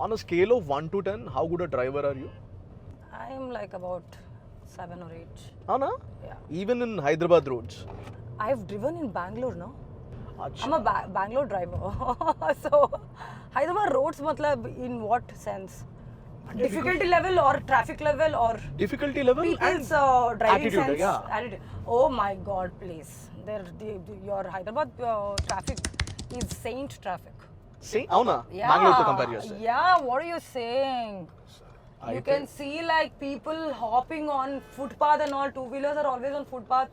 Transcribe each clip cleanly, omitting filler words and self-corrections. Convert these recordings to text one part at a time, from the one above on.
On a scale of 1 to 10, how good a driver are you? I'm like about 7 or 8. Anna? Yeah. Even in Hyderabad roads. I've driven in Bangalore, no? Achha. I'm a Bangalore driver. So, Hyderabad roads, matlab, in what sense? Difficulty level or traffic level or Difficulty level people's and driving attitude, sense? yeah. Attitude. Oh my God, please. Your Hyderabad traffic is saint traffic. See, Avuna, Yeah. Bangalore to compare చేస్తే. Yeah, what are you saying? You అయితే can see like people hopping on footpath and all. Two-wheelers are always on footpath.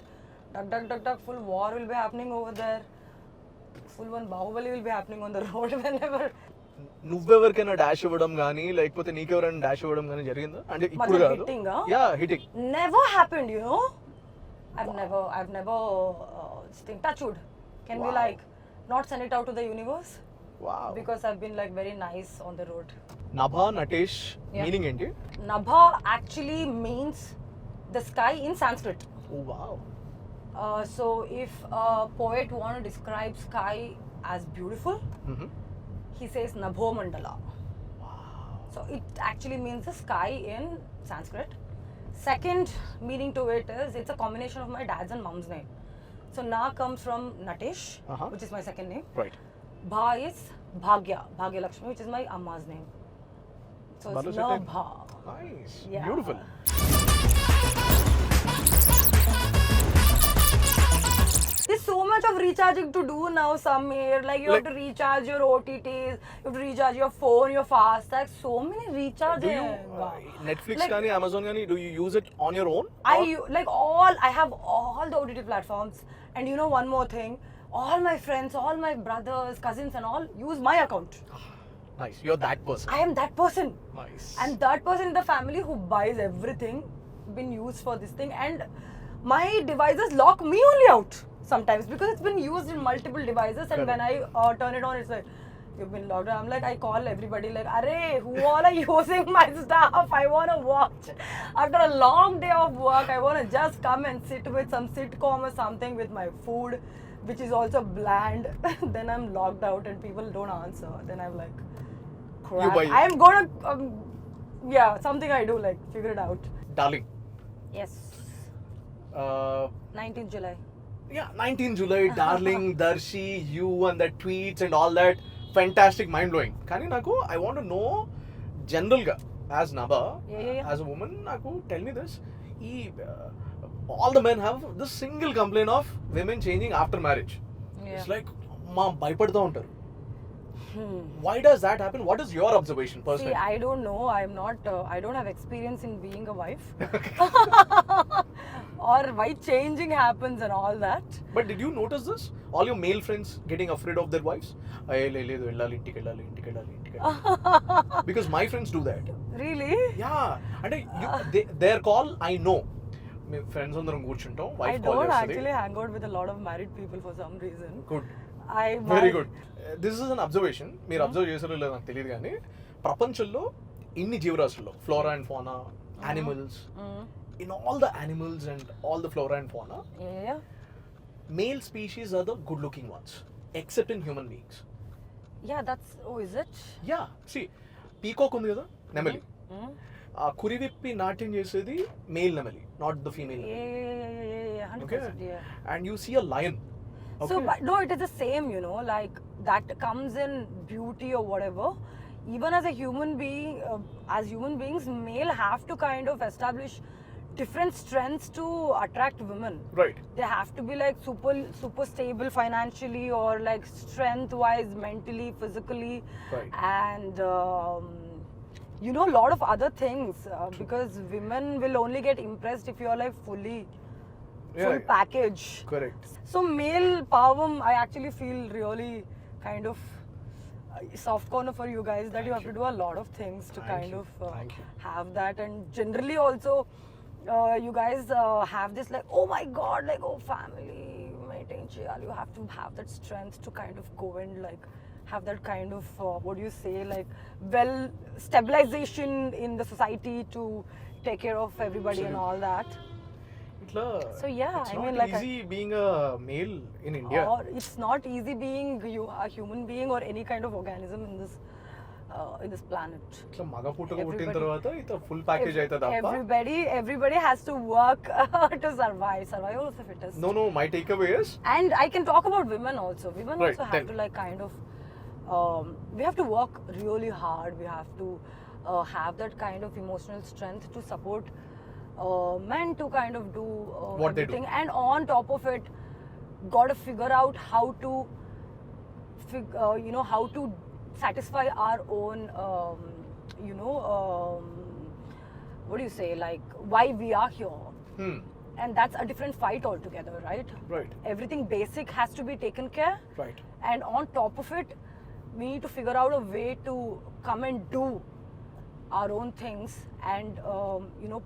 Duck, duck, duck, duck. Full war will be happening over there. Full one Bahubali will be happening on the road whenever. నువ్వెవరికైనా dash ఇవ్వడం కానీ లేకపోతే నీకెవరైనా dash ఇవ్వడం కానీ జరిగిందా అంటే ఇప్పుడు Matlab కాదు hitting, yeah hitting Never happened, you know. I've never touch wood. Can we Wow. like not send it out to the universe? Wow Because I've been like very nice on the road. Nabha Natesh Yeah. Meaning ఏంటి Nabha actually means the sky in Sanskrit. Oh wow So if a poet want to describe sky as beautiful, he says Nabho Mandala. So it actually means the sky in Sanskrit. Second meaning to it is it's a combination of my dad's and mom's name. So Na comes from Natesh, which is my second name. Right Bha is Bhagya, Bhagya Lakshmi, which is my Amma's name. So it's Balu said Nabha. Nice Yeah. Beautiful There's so much of recharging to do now, Samir. Like you have to recharge your OTTs, you have to recharge your phone, your FASTag. So many Do you recharging. Netflix Like- కానీ Amazon కానీ do you use it on your own? I have all the OTT platforms, and you know one more thing, all my friends, all my brothers, cousins, and all use my account. Nice. You're that person. I am that person, Nice. and that person in the family who buys everything been used for this thing, and my devices lock me only out sometimes because it's been used in multiple devices, and when I turn it on, it's like, you've been logged out. I'm like, I call everybody like, Arey, who all are using my stuff? I want to watch. After a long day of work, I want to just come and sit with some sitcom or something with my food, which is also bland. Then I'm logged out and people don't answer. Then I'm like, crap. buy it. I'm going to, something I do, like, figure it out. Darling. Yes. 19th July. Yeah, 19 July, darling, Darshi, you and the tweets and all that. Fantastic, mind blowing. కానీ నాకు I want to know general as Nabha, Yeah. as a woman, నాకు tell me this. All the men have this single complaint of women changing after marriage. Yeah. It's like మా భయపడతా ఉంటారు. Why does that happen? What is your observation personally? See, I don't know. I'm not. I don't have experience in being a wife, or why changing happens and all that. But did you notice this? All your male friends getting afraid of their wives? లేదు వెళ్ళాలి ఇంటికి వెళ్ళాలి ఇంటికి వెళ్ళాలి ఇంటికి వెళ్ళాలి. Because my friends do that. Really? Yeah. అంటే their call I know. Me friends అందరం కూర్చుంటాం I వైఫ్ కాల్ don't చేస్తుంది. actually hang out with a lot of married people for some reason. Good I very good this is an observation మీరు observe చేసారో లేదో నాకు తెలియదు కానీ ప్రపంచంలో ఇన్ని జీవరాశుల్లో flora and fauna animals in all the animals and all the flora and fauna Yeah. Male species are the good looking ones except in human beings Yeah. That's. Oh, is it? Yeah see peacock ఉంది కదా నెమలి Mm. ఆ కురివిప్పి నాట్యం చేసేది male నెమలి not the female Yeah. 100%. Yeah. And you see a lion So, but no, it is the same, you know, like that comes in beauty or whatever. Even as a human being, as human beings, male have to kind of establish different strengths to attract women. Right They have to be like super stable financially or like strength wise, mentally, physically, Right. and you know, a lot of other things because women will only get impressed if you are like full Yeah. package. Correct So male power, I actually feel really kind of soft corner for you guys that you have to do a lot of things to Thank kind you. of Thank you. have that, and generally also you guys have this like, oh my god, like, oh family maintain cheyali. You have to have that strength to kind of go and like have that kind of what do you say, like, well, stabilization in the society to take care of everybody and all that. ఇట్లా So yeah, it's I not mean, like, easy being a male in India. Or it's not easy being a human being or any kind of organism in this in this planet. ఇట్లా మగ పుట్టుక పుట్టిన Everybody- తర్వాత ఇత full package అయితే తప్ప Everybody has to work to survive. Survival of the fittest. no my takeaway is And I can talk about women also. Women Right, also tell have to me. like kind of, we have to work really hard. We have to have that kind of emotional strength to support men to kind of do What they do. everything. And on top of it, got to figure out how to, how to satisfy our own, what do you say, like why we are here. And that's a different fight altogether, right? right Everything basic has to be taken care, right and on top of it, we need to figure out a way to come and do our own things and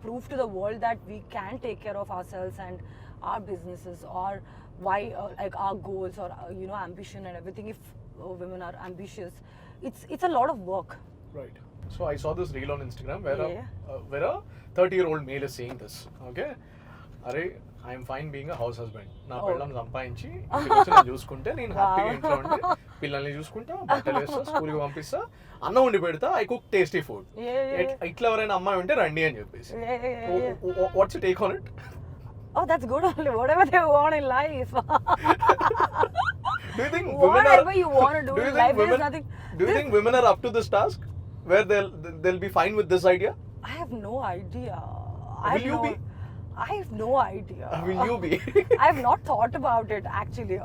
prove to the world that we can take care of ourselves and our businesses, or why like our goals, or ambition and everything. If women are ambitious, it's a lot of work. right so I saw this reel on Instagram where Yeah. where a 30-year-old male is saying this okay అరే I'm fine being a house husband నా Oh. పిల్లల్ని సంపాదించి ఇంటికి వచ్చి నేను చూసుకుంటే నేను హ్యాపీగా Wow. ఇంట్లో ఉండి పిల్లల్ని చూసుకుంటా బట్టలు వేస్తా స్కూల్కి పంపిస్తా అన్నం వండి పెడతా I cook tasty food Yeah. ఇట్లా ఎవరైనా అమ్మాయి ఉంటే రండి అని చెప్పేసి Yeah. What's take on it Oh, that's good only. Whatever they want in life. Do you think women Whatever are, you want to do you in think life, there is women, nothing. Do you think women are up to this task where they'll be fine with this idea? I have no idea. Will you be? I have no idea. Will you be? I have not thought about it actually.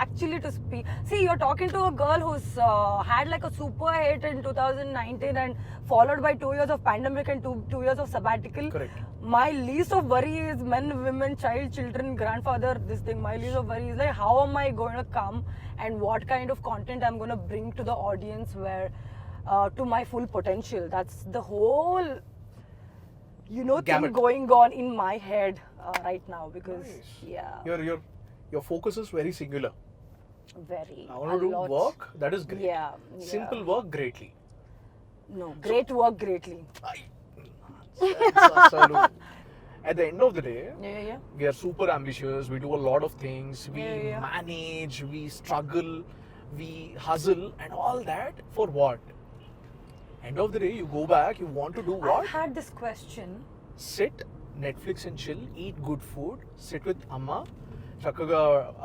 Actually, to speak, see, you're talking to a girl who's had like a super hit in 2019 and followed by 2 years of pandemic and two years of sabbatical. Correct. My least of worry is men, women, child, children, grandfather. This thing. My least of worry is like how am I going to come and what kind of content I'm going to bring to the audience where to my full potential. That's the whole thing Gamut. going on in my head right now because Nice. yeah, Your focus is very singular. very. I want to do a lot. work that is great. Yeah, Simple work greatly. No, great work greatly. At the end of the day, Yeah. we are super ambitious. We do a lot of things. We Yeah. manage. We struggle. We hustle, and all that for what? End of the day, you go back. You want to do I've what? had this question. Sit, Netflix and chill. Eat good food. Sit with Amma. చక్కగా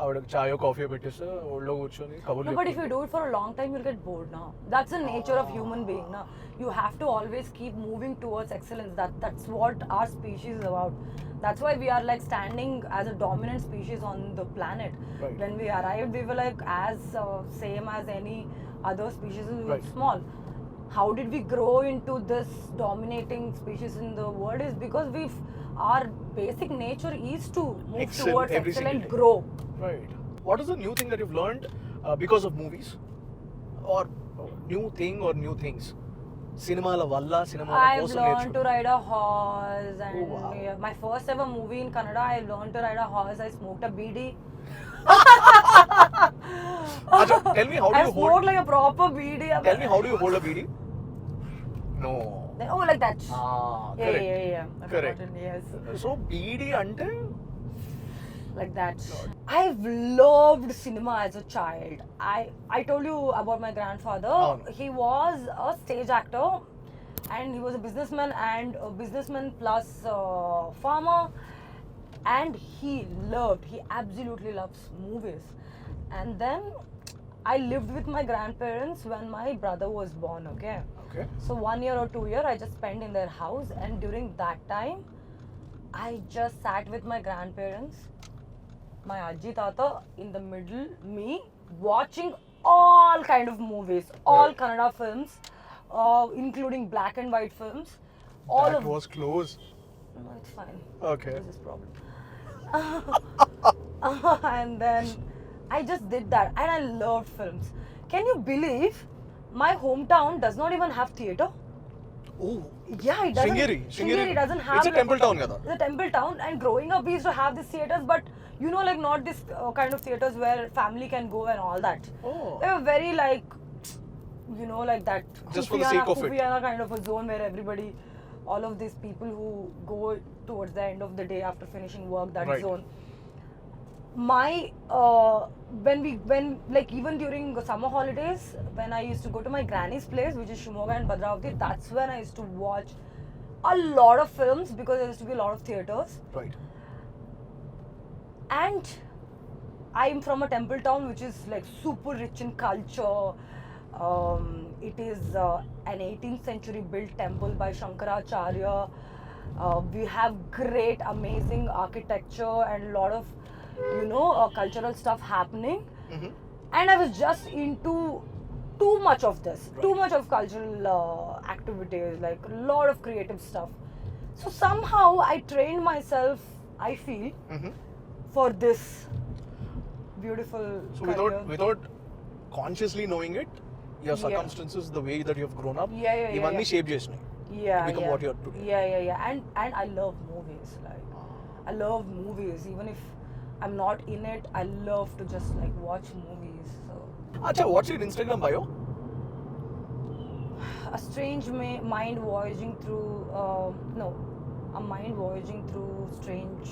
ఆవిడకి చాయో coffee పెట్టేస్తే ఒళ్ళో కూర్చొని No, కబుర్లు but if you చెప్పుకుంటూ. do it for a long time, you'll get bored now. That's the nature of human being. Now, you have to always keep moving towards excellence. That's what our species is about. That's why we are like standing as a dominant species on the planet. Right. When we arrived, we were like as same as any other species. We were Right. small. How did we grow into this dominating species in the world? Is because our basic nature is to move Excel towards every excel single and day. grow. Right. What is the new thing that you've learned because of movies? Or new thing or new things? సినిమాల వల్ల సినిమాల I've కోసం learned to నేర్చుకున్నా. ride a horse, and Oh, wow. yeah, my first ever movie in Kannada, I learned to ride a horse. I smoked a BD. Acha, tell me how do I you smoked hold? like a proper BD. Tell me how do you hold a BD? No. Oh, like that. Ah, Yeah, correct. yeah. I've Correct. forgotten, yes. So BD అంటే Like that. I've loved cinema as a child. I told you about my grandfather. Oh, no. He was a stage actor, and he was a businessman plus farmer, and he absolutely loves movies. And then I lived with my grandparents when my brother was born. Okay. So 1 year or 2 years I just spent in their house, and during that time I just sat with my grandparents, my Ajji Tata in the middle, me watching all kind of movies, all Right. Kannada films, including black and white films. All that of was close. No, it's fine. Okay. This is problem. And then I just did that, and I loved films. Can you believe my hometown does not even have theater? Oh. Yeah, it doesn't. Shringeri doesn't have. It's a temple town kada. It's a temple town, and growing up we used to have these theaters, but like not this kind of theaters where family can go and all that. Oh. They were very like, like that. Just for the sake of it. Hufiana kind of a zone where everybody, all of these people who go towards the end of the day after finishing work, that Right. zone. my when like even during the summer holidays, when I used to go to my granny's place, which is Shimoga and Bhadravati, that's when I used to watch a lot of films because there used to be a lot of theaters. Right. And I'm from a temple town which is like super rich in culture. It is an 18th century built temple by Shankaracharya. We have great, amazing architecture and a lot of, cultural stuff happening. Mm-hmm. And I was just into too much of this, too much of cultural activities, like a lot of creative stuff. So somehow I trained myself, I feel, Mm-hmm. for this beautiful So career. without consciously knowing it, your Yeah. circumstances, the way that you've grown up, Yeah, ఇవన్నీ shape చేసినాయి. yeah, become yeah. what you are today. Yeah. And I love movies. Like I love movies. Even if I'm not in it, I love to just like watch movies. So Acha, what's your Instagram bio? a strange mind voyaging through no, a mind voyaging through strange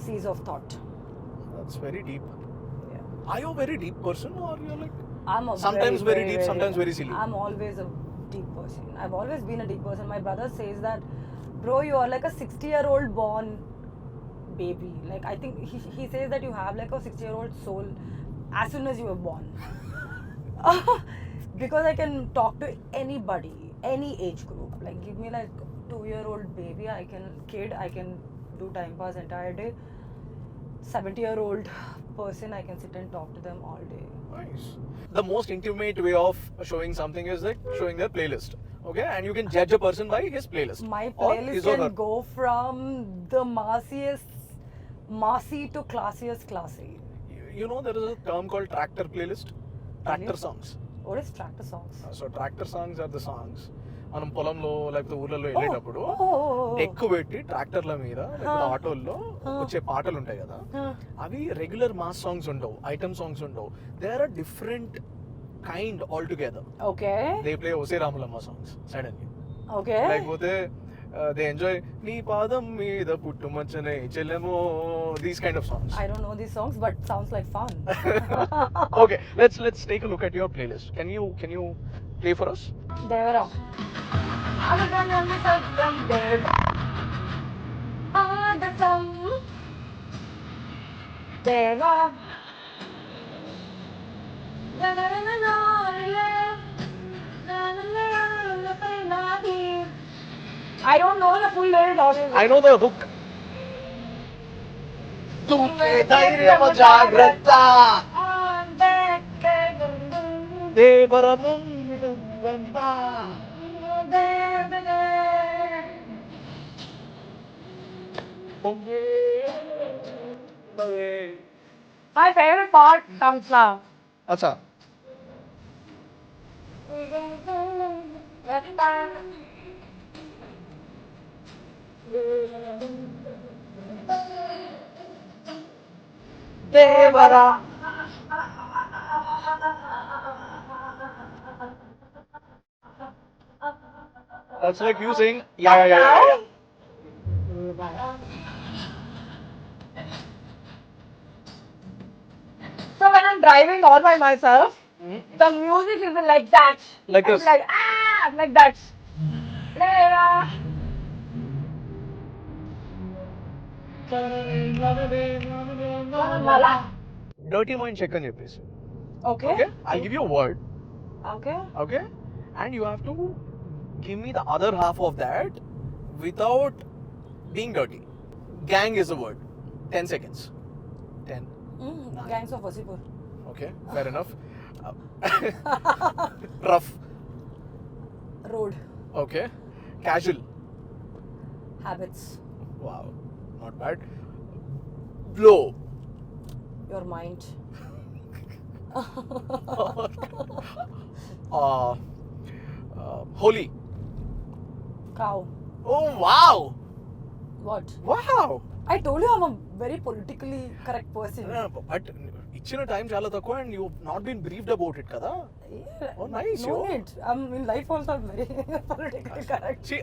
seas of thought. That's very deep. Yeah. Are you a very deep person or you're like I'm a sometimes very deep, sometimes very silly? I'm always a deep person. I've always been a deep person. My brother says that, bro, you are like a 60-year-old born baby. Like I think he says that you have like a 60-year-old soul as soon as you were born. Because I can talk to anybody, any age group. Like give me like 2-year-old baby, I can do time pass entire day. 70-year-old person, I can sit and talk to them all day. Nice. The most intimate way of showing something is like showing their playlist. Okay, and you can judge a person by his playlist. My Or playlist his or her. can go from the massy to classiest classy. You know there is a term called tractor playlist. Tractor Really? songs. What is tractor songs? So tractor songs are the songs. మనం పొలంలో లేకపోతే ఊర్లలో వెళ్ళేటప్పుడు Oh. ఎక్కువ పెట్టి ట్రాక్టర్ల మీద లేకపోతే ఆటోల్లో వచ్చే పాటలు ఉంటాయి కదా, అవి రెగ్యులర్ మాస్ సాంగ్స్ ఉండవు, ఐటమ్ సాంగ్స్ ఉండవు. They are a different kind all together. Okay. They play Ose Ramulamma songs suddenly, Okay. లేకపోతే దే ఎంజాయ్ నీ పాదం మీద పుట్టుమచ్చనే చెల్లెమో, these kind of songs. I don't know these songs, but sounds like fun. Okay, let's take a look at your playlist. Can you play for us? Devara. Deva. I don't know the full lyrics. I know the hook. తుమ్మే ధైర్యమ జాగ్రత్త దేవరము My favorite part comes now. अच्छा. Devara. That's like you saying yeah. So when I'm driving all by myself, the music is like that. Like It's this. like that. Devara. Dirty mind check అని చెప్పేసి. Okay. Okay? I'll give you a word. Okay. Okay? And you have to give me the other half of that without being dirty. Gang is a word. 10 seconds. 10. Gangs of Wasipur. Okay, fair enough. Rough. Road. Okay. Casual. Habits. Wow. Not bad. Blow. Your mind. Holy. Cow. Oh, wow. What? Wow. I told you I'm a very politically correct person. But ఇచ్చిన time చాలా తక్కువ and you've not been briefed about it కదా. Yeah. Oh, nice, No yo. need. I'm in life also I'm very politically correct. See,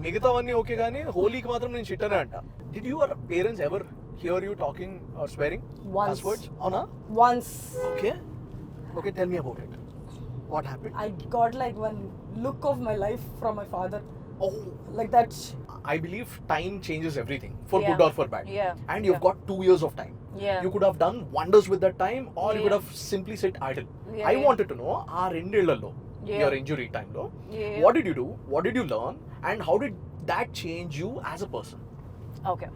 మిగతావన్నీ okay కానీ హోలీకి మాత్రం నేను చిట్టనే అంట. Did your parents ever hear you talking or swearing? Once. Cuss words? Oh, no? Once. Okay. Okay, tell me about it. What happened? I got like one look of my life from my father. Oh, Like that. I believe time changes everything, for Yeah. good or for bad. Yeah. And you've Yeah. got 2 years of time. Yeah. You could have done wonders with that time, or you could Yeah. have simply sit idle. Yeah, I yeah. wanted to know, our రెండేళ్లలో, Yeah. your injury time lo, Yeah. what did you do? What did you learn? And how did that change you as a person? Okay.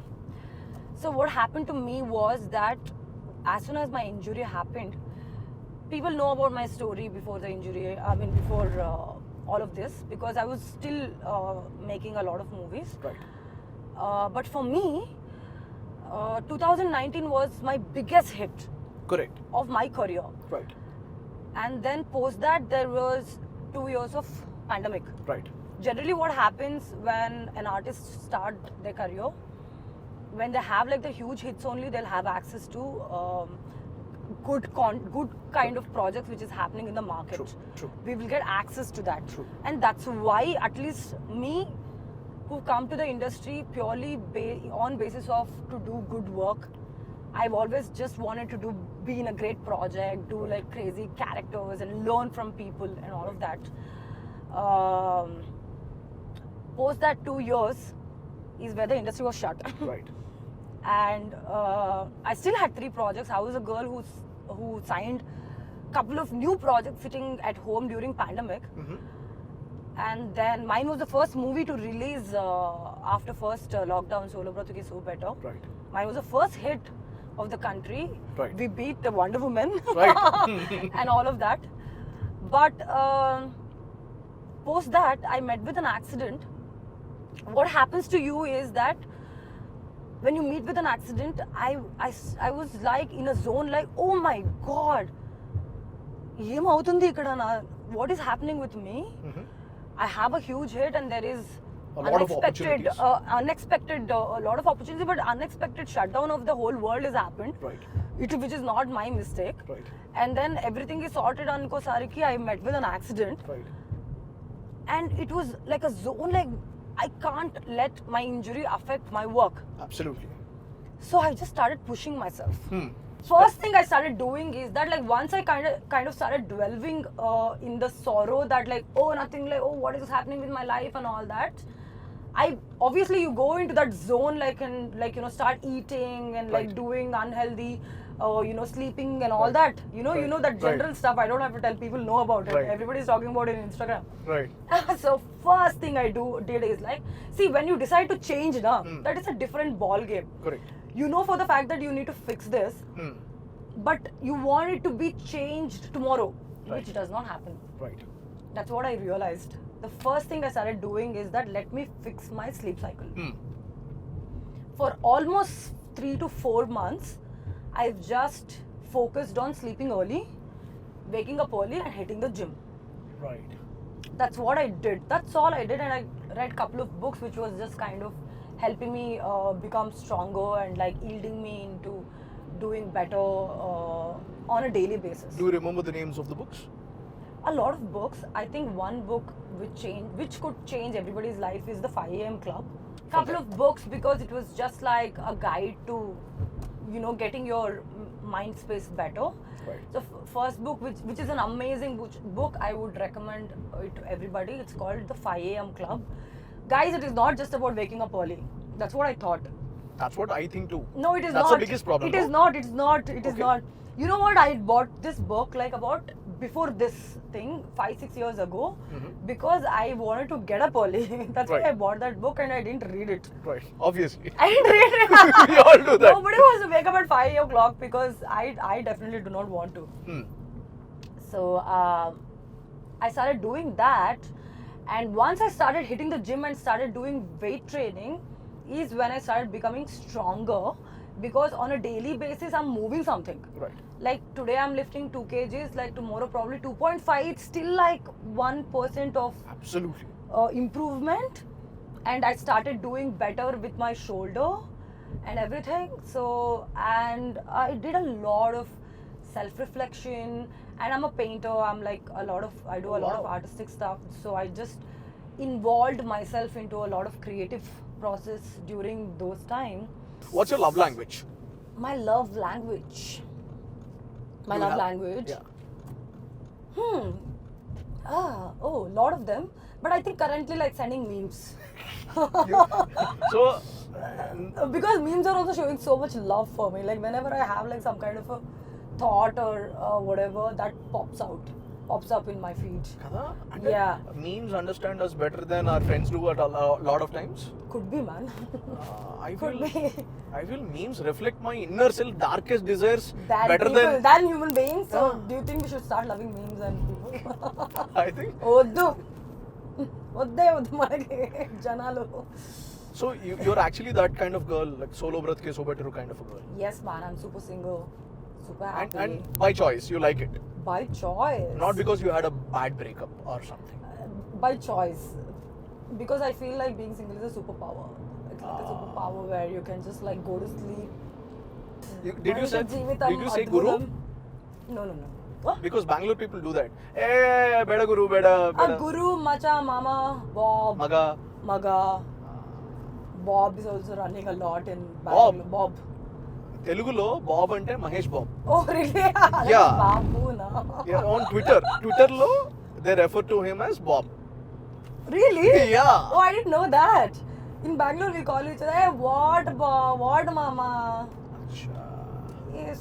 So what happened to me was that as soon as my injury happened, people know about my story before the injury. I mean, before all of this, because I was still making a lot of movies. Right. But for me, 2019 was my biggest hit Correct. of my career. Right. And then post that, there was 2 years of pandemic. Right. Generally what happens when an artist start their career, when they have like the huge hits only, they'll have access to good kind of projects which is happening in the market. True. True. We will get access to that. True. And that's why at least me, who come to the industry purely on basis of to do good work, I've always just wanted to be in a great project, do like crazy characters and learn from people and all of that. Post that 2 years is where the industry was shut. Right. And I still had 3 projects. I was a girl who signed a couple of new projects sitting at home during pandemic. Mm-hmm. And then mine was the first movie to release after first lockdown, Solo Bro Tuki So Better. Right. Mine was the first hit of the country. Right. We beat the Wonder Woman. Right. And all of that. But post that, I met with an accident. What happens to you is that when you meet with an accident, I was like in a zone like, oh my god, what is happening with me? Mm-hmm. I have a huge hit and there is A lot of opportunities. unexpected, a lot of opportunity, but unexpected shutdown of the whole world has happened, Right. which is not my mistake. Right. And then everything is sorted on Kosariki. I met with an accident, Right. and it was like a zone, like I can't let my injury affect my work. Absolutely. So I just started pushing myself. Hmm. First thing I started doing is that like once I kind of started dwelling in the sorrow that like, oh nothing, like, oh what is happening with my life and all that, I obviously you go into that zone like and like, you know, start eating and like Right. doing unhealthy you know, sleeping and all Right. that, you know, Right. that general Right. stuff. I don't have to tell people know about it. Right. Everybody's talking about it on Instagram. Right. So first thing I did is like, see, when you decide to change now, Hmm. that is a different ball game. Correct. You know for the fact that you need to fix this, Hmm. but you want it to be changed tomorrow, Right. which does not happen. Right. That's what I realized. The first thing I started doing is that let me fix my sleep cycle. Hmm. For almost 3 to 4 months, I've just focused on sleeping early, waking up early and hitting the gym. Right. That's what I did. That's all I did, and I read a couple of books which was just kind of helping me become stronger and like yielding me into doing better on a daily basis. Do you remember the names of the books? A lot of books. I think one book which could change everybody's life is the 5 a.m. Club. Couple of books because it was just like a guide to, you know, getting your mind space better. Right. So first book, which is an amazing book, I would recommend it to everybody. It's called the 5 a.m. Club. Guys, it is not just about waking up early. That's what I thought. That's what I think too. No, it is That's not. the biggest problem. It is not. It is not. It is Okay. not. You know what? I bought this book like about before this thing 5-6 years ago Mhm. because I wanted to get up early. That's why Right. I bought that book and I didn't read it. Right. Obviously. I didn't read it. We all do that. Nobody wants to wake up at 5 o'clock because I definitely do not want to. Hmm. So I started doing that, and once I started hitting the gym and started doing weight training is when I started becoming stronger, because on a daily basis I'm moving something. Right. Like today I'm lifting 2 kgs, like tomorrow probably 2.5. It's still like 1% of Absolutely. improvement, and I started doing better with my shoulder and everything. So, and I did a lot of self-reflection, and I'm a painter. I'm like I do a lot of Wow. artistic stuff. So I just involved myself into a lot of creative process during those time. What's your love language? My love language. My Do you love have- language. Yeah. Lot of them. But I think currently like sending memes. So, Because memes are also showing so much love for me. Like whenever I have like some kind of a thought or whatever, that pops up in my feed. kada? Yeah. Memes understand us better than our friends do at a lot of times. Could be, man. I Could feel be. I feel memes reflect my inner self, darkest desires better than human beings. So Yeah. do you think we should start loving memes and people? I think. వద్దు మనకి జనాలు. So you're actually that kind of girl, like solo bratke so better kind of a girl. Yes, man, I'm super single, super happy. And by choice, you like it. By choice. Not because you had a bad breakup or something. By choice. Because I feel like being single is a superpower. It's like a superpower where you can just like go to sleep. Did you say Guru? No. What? Because Bangalore people do that. Hey, beda Guru, beda. Guru, Macha, Mama, Bob, Maga. Bob is also running a lot in Bangalore. Bob. Telugulo Bob ante Mahesh Bob. Oh, really? Yeah. Babu, na. Yeah, on Twitter lo they refer to him as Bob. Really? Yeah. Oh, I didn't know that. In Bangalore, we call each other, hey, what, Bob? What, Mama?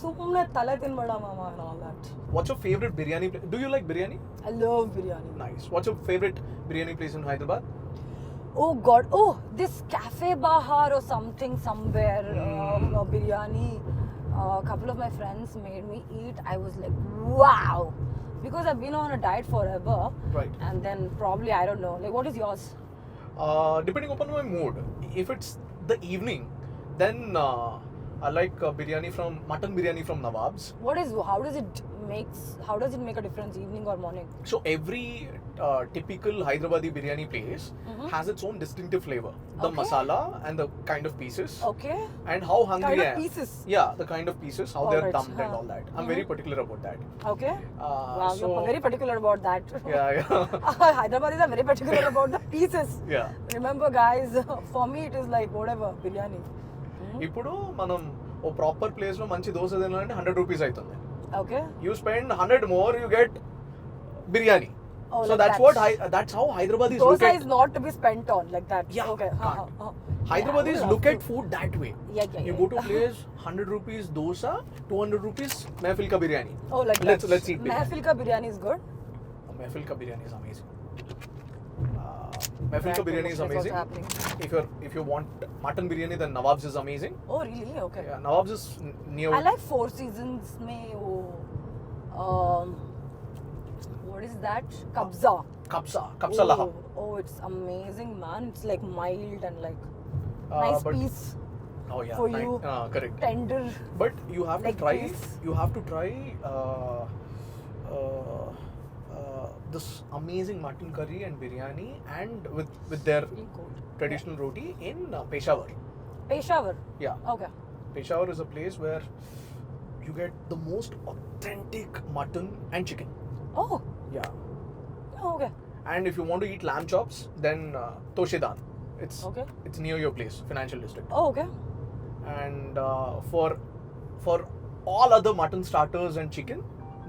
Sumne tala tinbada, Mama, and all that. What's your favorite biryani place? Do you like biryani? I love biryani. Nice. What's your favorite biryani place in Hyderabad? Oh God! Oh, this Cafe Bahar or something somewhere. Biryani. A couple of my friends made me eat. I was like, wow, because I've been on a diet forever. Right. And then probably I don't know. Like, what is yours? Depending upon my mood. If it's the evening, then I like mutton biryani from Nawab's. How does it make a difference, evening or morning? So every typical Hyderabadi biryani place has its own distinctive flavor. The Okay. masala and the kind of pieces. Okay. And how hungry Kind of I am. pieces. Yeah, the kind of pieces, how they're Alright, dumped and all that. I'm very particular about that. Okay. Wow, So, you're very particular about that. yeah. Hyderabadis are very particular about the pieces. Yeah. Remember, guys, for me it is like whatever biryani. ఇప్పుడు మనం ఓ proper place లో మంచి దోశ తినాలంటే 100 rupees అవుతుంది. Okay. You spend 100 more, you get biryani. Oh, So like that's that. that's how Hyderabadis look Dosa at. is not to be spent on like that. Yeah, Okay. can't. Yeah, Hyderabadis I would look love at to. food that way. Yeah. You go to a place, 100 rupees dosa, 200 rupees Mehfil ka biryani. Oh, like Let's that. eat it. Mehfil ka biryani is good. Mehfil ka biryani is amazing. Mehfil ka That biryani is promotion is also amazing. happening. If you want mutton biryani, then Nawab's is amazing. Oh, really? Okay. Yeah, Nawab's is near. I like Four Seasons mein what is that? Kabza. Kabsa laham. Oh, it's amazing, man. It's like mild and like Uh, nice but- piece, Oh yeah, for you. correct. tender. But you have to Leg try. piece. You have to try this amazing mutton curry and biryani, and with their Feeling cold. traditional roti in Peshawar. Peshawar. Yeah, Okay. Peshawar is a place where you get the most authentic mutton and chicken. Oh. Yeah, Oh, okay. and if you want to eat lamb chops, then Toshedan. Okay. It's near your place, financial district. Oh, okay. And for all other mutton starters and chicken,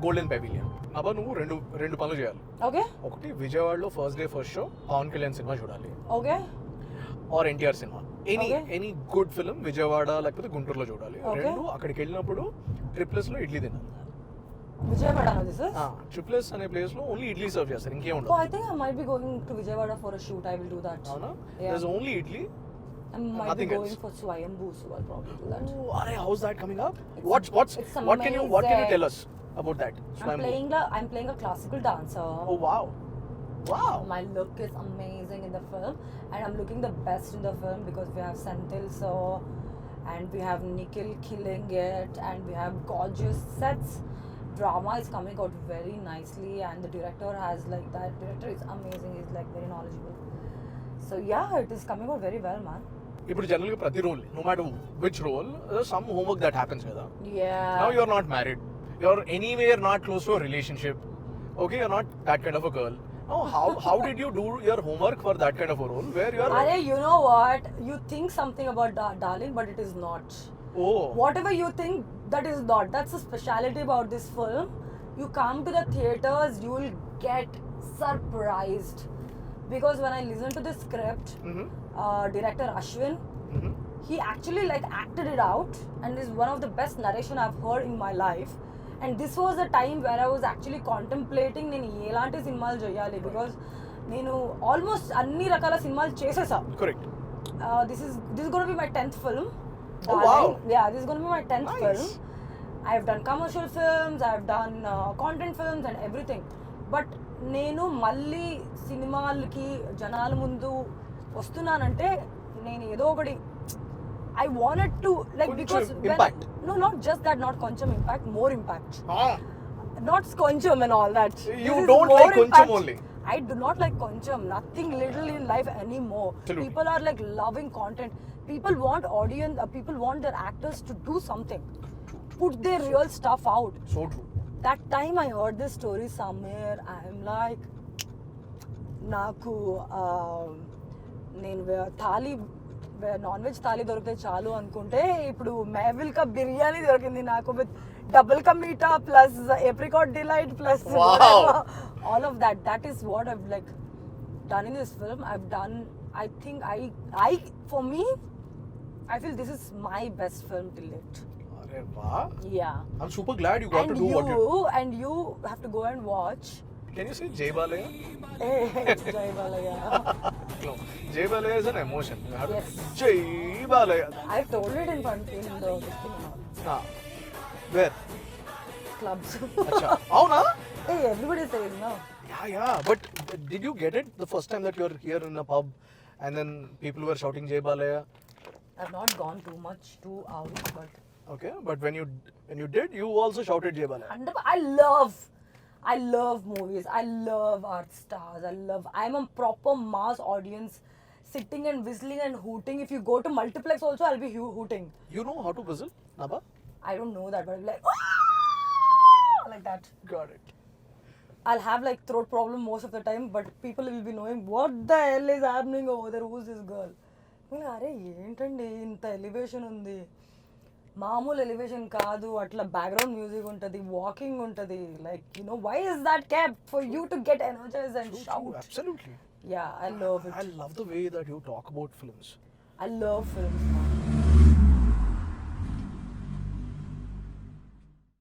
Golden Pavilion. అబ్బా నువ్వు రెండు పనులు చేయాలి. Okay. ఒకటి విజయవాడలో first day first show Pawan Kalyan cinema చూడాలి, Okay. Or NTR cinema, Okay. Any good film Vijayawada లేకపోతే గుంటూరులో చూడాలి. Okay. రెండు అక్కడికి వెళ్ళినప్పుడు ట్రిప్లెస్ లో ఇడ్లీ తినాలి. Vijayawada, no, this is? ట్రిప్లెస్ అనే ప్లేస్ లో ఓన్లీ ఇడ్లీ సర్వ్ చేస్తారు, ఇంకేం Oh, ఉండదు. I think I might be going to Vijayawada for a shoot. I will do that. అవునా? Yeah. There's only idli. I might be Nothing going else. for Swayambhu, so I'll probably do that. Oh, are how's that coming up? It's- What it's can you amazing. tell us about that? I'm playing a classical dancer. Oh wow. Wow. My look is amazing in the film, and I'm looking the best in the film because we have Senthil so, and we have Nikhil killing it, and we have gorgeous sets. Drama is coming out very nicely, and the director is amazing. He's like very knowledgeable. So yeah, it is coming out very well, man. ఇప్పుడు general గా ప్రతి role, no matter which role, some homework that happens కదా. Yeah. Now you're not married, you're anywhere not close to a relationship, okay, you're not that kind of a girl, Oh, how did you do your homework for that kind of a role? Where you are? Arey, you know what? You think something about Darling, but it is not. Oh. Whatever you think, that is not. That's the speciality about this film. You come to the theaters, you will get surprised. Because when I listen to the script, Mm-hmm. Director Ashwin, Mm-hmm. he actually like acted it out, and is one of the best narration I've heard in my life. And this was a time where I was actually contemplating నేను ఎలాంటి సినిమాలు చేయాలి, because నేను almost అన్ని రకాల సినిమాలు చేసేసా. Correct. This is going to be my 10th film. Oh, wow. Yeah, this is going to be my 10th Nice. film. I've done commercial films, I've done content films and everything. But నేను మళ్ళీ సినిమాలకి జనాల ముందు వస్తున్నానంటే నేను ఏదో ఒకటి I wanted to like, కొంచెం because impact. no, not just that, not కొంచెం impact, more impact. Ah. Not కొంచెం and all that. You This is don't more like కొంచెం impact. only. I do not like కొంచెం. Nothing little in life anymore. Absolutely. People are like loving content. People want audience. People want their actors to do something, put their real stuff out. So true. That time I heard this story somewhere, I am like, నాకు నేను thali non veg thali దొరికితే చాలు అనుకుంటే ఇప్పుడు మెహవిల్ కా బిర్యానీ దొరికింది నాకు, with double ka meetha plus apricot delight plus Wow. all of that. That is what I've like done in this film. I've done, I think I for me, I feel this is my best film till date. Arey wow. Yeah. I'm super glad you got And to do what you. and you have to go and watch. Can you say Jay Balaya? Jai Balaya. No. Jay Balaya is an emotion. You have to- Yes. Jay Balaya. I've told it in front in the this thing now. Ah. Where? Clubs. Acha. Avuna? Hey, everybody says no. Yeah. But did you get it the first time that you were here in a pub and then people were shouting Jay Balaya? I've not gone too out, but Okay. But when you did, you also shouted Jay Balaya. and I love movies. I love art stars. I'm a proper mass audience, sitting and whistling and hooting. If you go to multiplex also, I'll be hooting. You know how to whistle, Naba? I don't know that, but I'll be like, "Ah!" like that. Got it. I'll have like throat problem most of the time, but people will be knowing what the hell is happening over there. Who's this girl? అరే ఏంటండి ఇంత elevation ఉంది, మామూలు elevation కాదు, అట్లా background music ఉంటుంది, walking ఉంటుంది, like you know why is that cap for you to get energize and True, shout. absolutely. Yeah, I love it. I love the way that you talk about films. I love films, man.